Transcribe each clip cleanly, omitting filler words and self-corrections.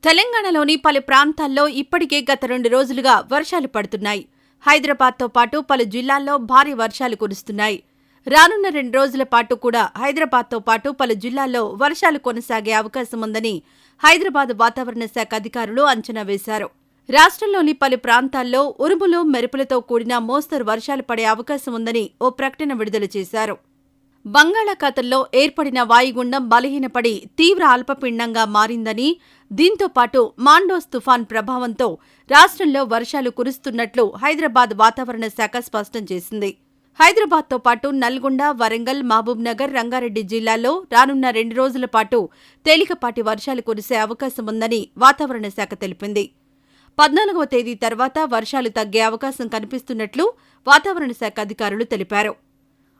తెలంగాణలోని పలు ప్రాంతాల్లో ఇప్పటికే గత 2 రోజులుగా వర్షాలు పడుతున్నాయి. హైదరాబాద్తో పాటు పలు జిల్లాల్లో భారీ వర్షాలు కురుస్తున్నాయి. రానున్న 2 రోజుల పాటు కూడా హైదరాబాద్తో పాటు పలు జిల్లాల్లో వర్షాలు కొనసాగే అవకాశముందని హైదరాబాద్ వాతావరణ శాఖ అధికారులు అంచనా వేశారు. రాష్ట్రంలోని పలు ప్రాంతాల్లో ఉరుములు, మెరుపులతో కూడిన మోస్తరు వర్షాలు పడే అవకాశముందని ఓ ప్రకటన విడుదల చేశారు. బంగాళాఖాతంలో ఏర్పడిన వాయుగుండం బలహీనపడి తీవ్ర అల్పపీడనంగా మారిందని, దీంతో పాటు మాండోస్ తుఫాన్ ప్రభావంతో రాష్ట్రంలో వర్షాలు కురుస్తున్నట్లు హైదరాబాద్ వాతావరణ శాఖ స్పష్టం చేసింది. హైదరాబాద్తో పాటు నల్గొండ, వరంగల్, మహబూబ్నగర్, రంగారెడ్డి జిల్లాల్లో రానున్న 2 రోజుల పాటు తేలికపాటి వర్షాలు కురిసే అవకాశముందని వాతావరణ శాఖ తెలిపింది. 14వ తేదీ తర్వాత వర్షాలు తగ్గే అవకాశం కనిపిస్తున్నట్లు వాతావరణ శాఖ అధికారులు తెలిపారు.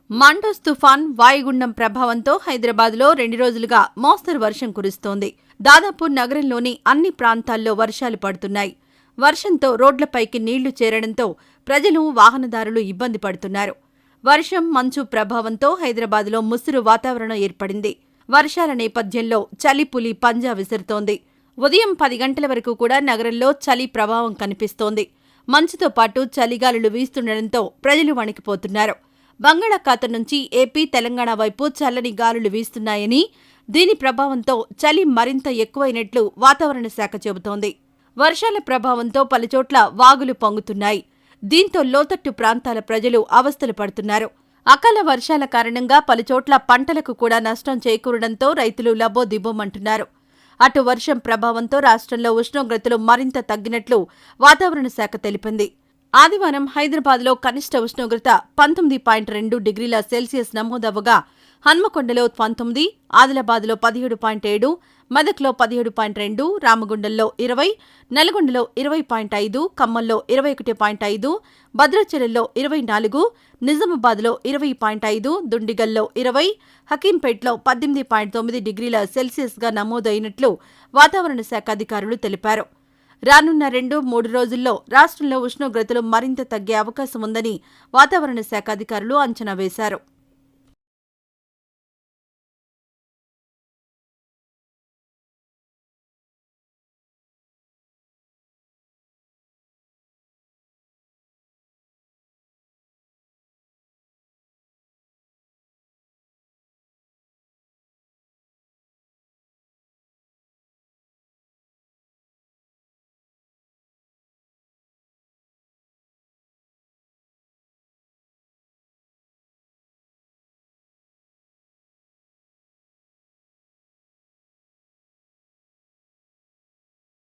మాండోస్ తుఫాన్, వాయుగుండం ప్రభావంతో హైదరాబాద్లో 2 రోజులుగా మోస్తరు వర్షం కురుస్తోంది. దాదాపు నగరంలోని అన్ని ప్రాంతాల్లో వర్షాలు పడుతున్నాయి. వర్షంతో రోడ్లపైకి నీళ్లు చేరడంతో ప్రజలు, వాహనదారులు ఇబ్బంది పడుతున్నారు. వర్షం, మంచు ప్రభావంతో హైదరాబాద్లో ముసురు వాతావరణం ఏర్పడింది. వర్షాల నేపథ్యంలో చలి పులి పంజా విసురుతోంది. ఉదయం 10 గంటల వరకు కూడా నగరంలో చలి ప్రభావం కనిపిస్తోంది. మంచుతో పాటు చలిగాలులు వీస్తుండటంతో ప్రజలు వణికిపోతున్నారు. బంగాళాఖాతం నుంచి ఏపీ, తెలంగాణ వైపు చల్లని గాలులు వీస్తున్నాయని, దీని ప్రభావంతో చలి మరింత ఎక్కువైనట్లు వాతావరణ శాఖ చెబుతోంది. వర్షాల ప్రభావంతో పలుచోట్ల వాగులు పొంగుతున్నాయి. దీంతో లోతట్టు ప్రాంతాల ప్రజలు అవస్థలు పడుతున్నారు. అకాల వర్షాల కారణంగా పలుచోట్ల పంటలకు కూడా నష్టం చేకూరడంతో రైతులు లబోదిబోమంటున్నారు. అటు వర్షం ప్రభావంతో రాష్ట్రంలో ఉష్ణోగ్రతలు మరింత తగ్గినట్లు వాతావరణ శాఖ తెలిపింది. ఆదివారం హైదరాబాద్లో కనిష్ట ఉష్ణోగ్రత 19.2 డిగ్రీల సెల్సియస్ నమోదవగా హన్మకొండలో 19, ఆదిలాబాద్లో 17.7, మెదక్లో 17.2, రామగుండంలో 20, నల్గొండలో 20.5, ఖమ్మంలో 21.5, భద్రాచలంలో 24, నిజామాబాద్లో 20.5, దుండిగల్లో 20, హకీంపేట్లో 18.9 డిగ్రీల సెల్సియస్గా నమోదైనట్లు వాతావరణ శాఖ అధికారులు తెలిపారు. రానున్న 2-3 రోజుల్లో రాష్ట్రంలో ఉష్ణోగ్రతలు మరింత తగ్గే అవకాశముందని వాతావరణ శాఖ అధికారులు అంచనా వేశారు.